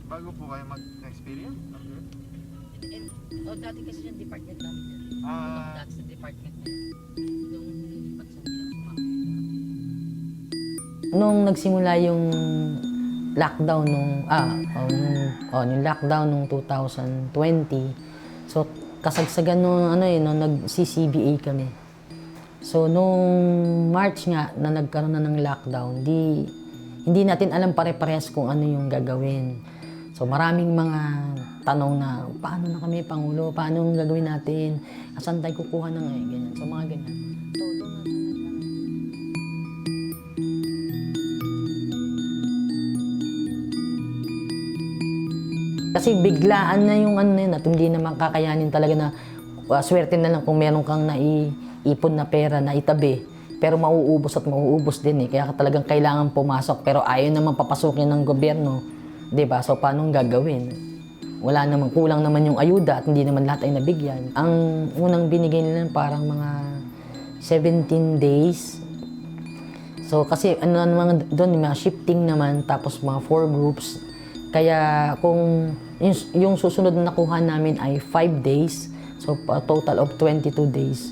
Bago po kayo mag-experience? Dati kasi yung department namin yan. Ah, Dati sa department niya. Nung lumipat sa niya. Nung nagsimula yung lockdown yung lockdown nung 2020, so kasagsagan nung nung nag-CCBA kami. So nung March nga na nagkaroon na ng lockdown, hindi natin alam pare-parehas kung ano yung gagawin. So maraming mga tanong na paano na kami Pangulo, paano ang gagawin natin, asan tayo kukuha ng ganyan. So mga ganyan. So doon na sa kasi biglaan na yung at hindi naman kakayanin talaga na swerte na lang kung meron kang naiipon na pera na itabi. Pero mauubos at mauubos din Kaya talagang kailangan pumasok. Pero ayaw naman papasukin ng gobyerno. 'Di ba? So paano gagawin? Wala naman, kulang naman yung ayuda at hindi naman lahat ay nabigyan. Ang unang binigay nila parang mga 17 days. So kasi mga doon, mga shifting naman, tapos mga 4 groups. Kaya kung yung susunod na nakuha namin ay 5 days, so a total of 22 days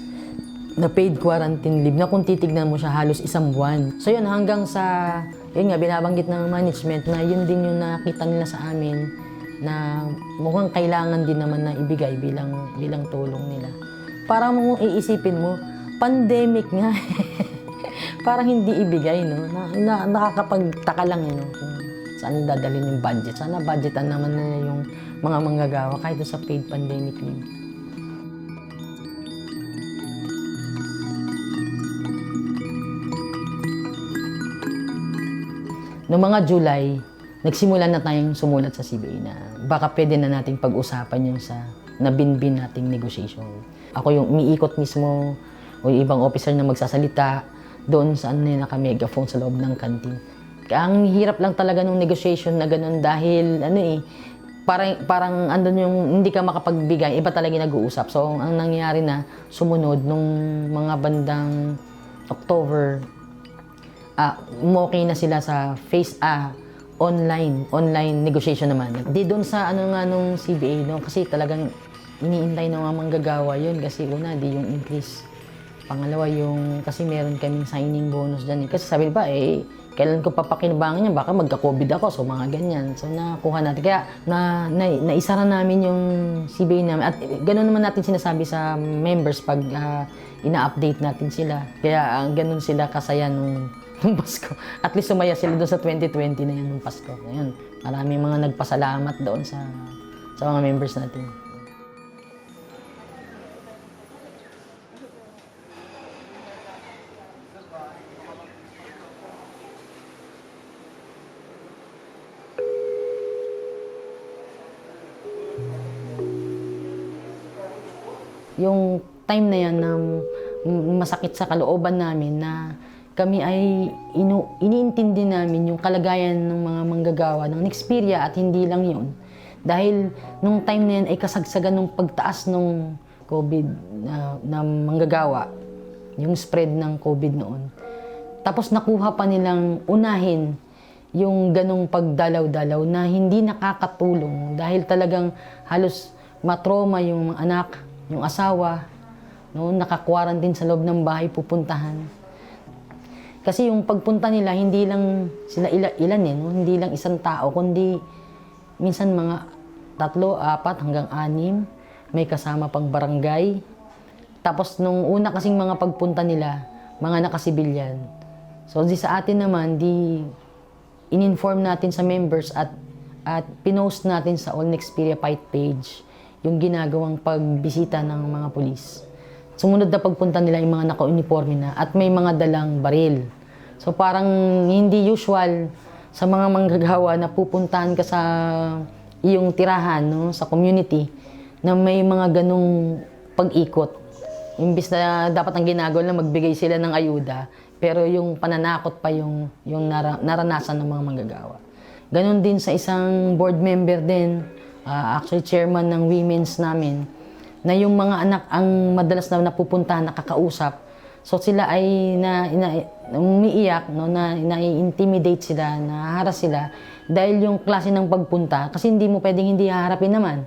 na paid quarantine leave na kung titignan mo siya halos isang buwan. So yun, hanggang sa, yun nga, binabanggit ng management na yun din yung nakita nila sa amin na mukhang kailangan din naman na ibigay bilang tulong nila. Parang kung iisipin mo, pandemic nga. Parang hindi ibigay, no? Nakakapagtaka lang, kung saan dadalhin yung budget. Sana budgetan naman nila yung mga manggagawa kahit sa paid pandemic leave. Noong mga July, nagsimula na tayong sumulat sa CBA na baka pwede na nating pag-usapan yung sa nabinbin nating negotiation. Ako yung umiikot mismo o yung ibang officer na magsasalita doon sa naka-megaphone sa loob ng kantin. Ang hirap lang talaga ng negotiation na ganun dahil parang andun yung hindi ka makapagbigay, iba talaga yung nag-uusap. So ang nangyari na sumunod nung mga bandang October, okay na sila sa online negotiation naman. Di doon sa nung CBA, no? Kasi talagang iniintay ng mga manggagawa yun kasi una, di yung increase. Pangalawa, kasi meron kaming signing bonus dyan. Kasi sabi ba, kailan ko papakinabangan yan, baka magka-COVID ako, so mga ganyan. So nakuha natin. Kaya naisara namin yung CBA namin. At ganoon naman natin sinasabi sa members pag ina-update natin sila. Kaya ganun sila kasaya nung Pasko. At least sumaya sila doon sa 2020 na yun nung Pasko. Ngayon, maraming mga nagpasalamat doon sa mga members natin. Yung time na yan na masakit sa kalooban namin na kami ay iniintindi namin yung kalagayan ng mga manggagawa ng Nexperia at hindi lang yun. Dahil nung time na yan ay kasagsagan ng pagtaas ng COVID na manggagawa, yung spread ng COVID noon. Tapos nakuha pa nilang unahin yung ganong pagdalaw-dalaw na hindi nakakatulong dahil talagang halos matroma yung mga anak, yung asawa, no, naka-quarantine sa loob ng bahay pupuntahan. Kasi yung pagpunta nila, hindi lang sila ilan no? Hindi lang isang tao, kundi minsan mga 3, 4 hanggang 6, may kasama pang barangay. Tapos nung una kasing mga pagpunta nila, mga nakasibilyan. So sa atin naman, in-inform natin sa members at pinost natin sa All Nexperia Fight page yung ginagawang pagbisita ng mga pulis. Sumunod na pagpunta nila yung mga naka-uniforme na at may mga dalang baril. So parang hindi usual sa mga manggagawa na pupuntahan ka sa iyong tirahan, no, sa community, na may mga ganong pag-ikot. Imbis na dapat ang ginagawa na magbigay sila ng ayuda, pero yung pananakot pa yung naranasan ng mga manggagawa. Ganon din sa isang board member din, actually chairman ng women's namin, na yung mga anak ang madalas na napupuntahan, nakakausap, So sila ay umiiyak, no, na-intimidate sila, naharas sila dahil yung klase ng pagpunta, kasi hindi mo pwedeng hindi haharapin naman.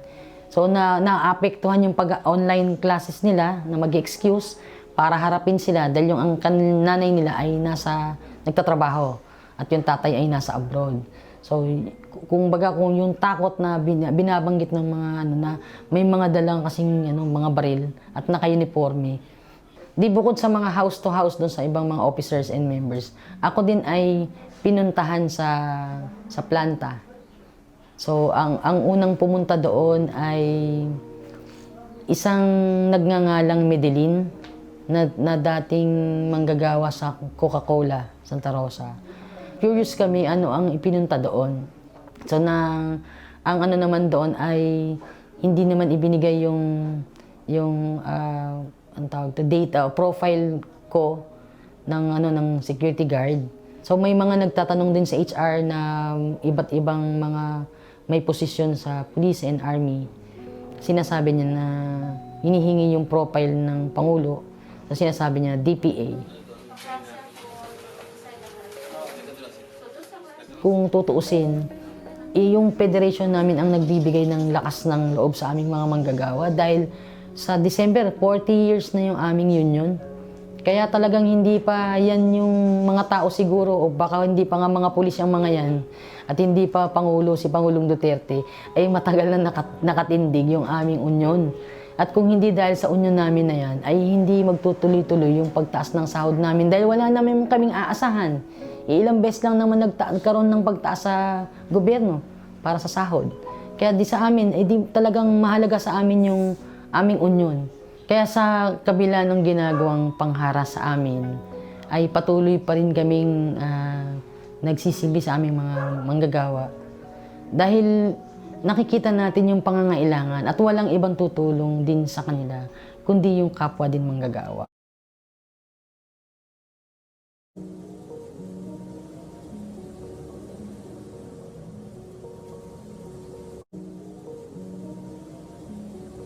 So naapektuhan yung pag-online classes nila na mag-excuse para harapin sila dahil yung ang nanay nila ay nagtatrabaho at yung tatay ay nasa abroad. So kung yung takot na binabanggit ng mga na may mga dalang kasing mga baril at naka-uniforme. Di bukod sa mga house to house doon sa ibang mga officers and members, ako din ay pinuntahan sa planta. So ang unang pumunta doon ay isang nagngangalang Medellin na dating manggagawa sa Coca-Cola, Santa Rosa. Curious kami ano ang ipinunta doon. So ang naman doon ay hindi naman ibinigay yung ang tawag to data o profile ko ng security guard. So may mga nagtatanong din sa HR na iba't ibang mga may posisyon sa police and army. Sinasabi niya na hinihingi yung profile ng Pangulo. So sinasabi niya DPA. Kung tutuusin, yung federation namin ang nagbibigay ng lakas ng loob sa aming mga manggagawa dahil sa December, 40 years na yung aming union. Kaya talagang hindi pa yan yung mga tao siguro o baka hindi pa nga mga pulis yung mga yan at hindi pa si Pangulong Duterte ay matagal na nakatindig yung aming union. At kung hindi dahil sa union namin na yan, ay hindi magtutuloy-tuloy yung pagtaas ng sahod namin dahil wala namin kaming aasahan. Ilang beses lang naman nagkaroon ng pagtaas sa gobyerno para sa sahod. Kaya di sa amin, di talagang mahalaga sa amin yung aming union. Kaya sa kabila ng ginagawang pangharas sa amin, ay patuloy pa rin kaming nagsisilbi sa aming mga manggagawa. Dahil nakikita natin yung pangangailangan at walang ibang tutulong din sa kanila, kundi yung kapwa din manggagawa.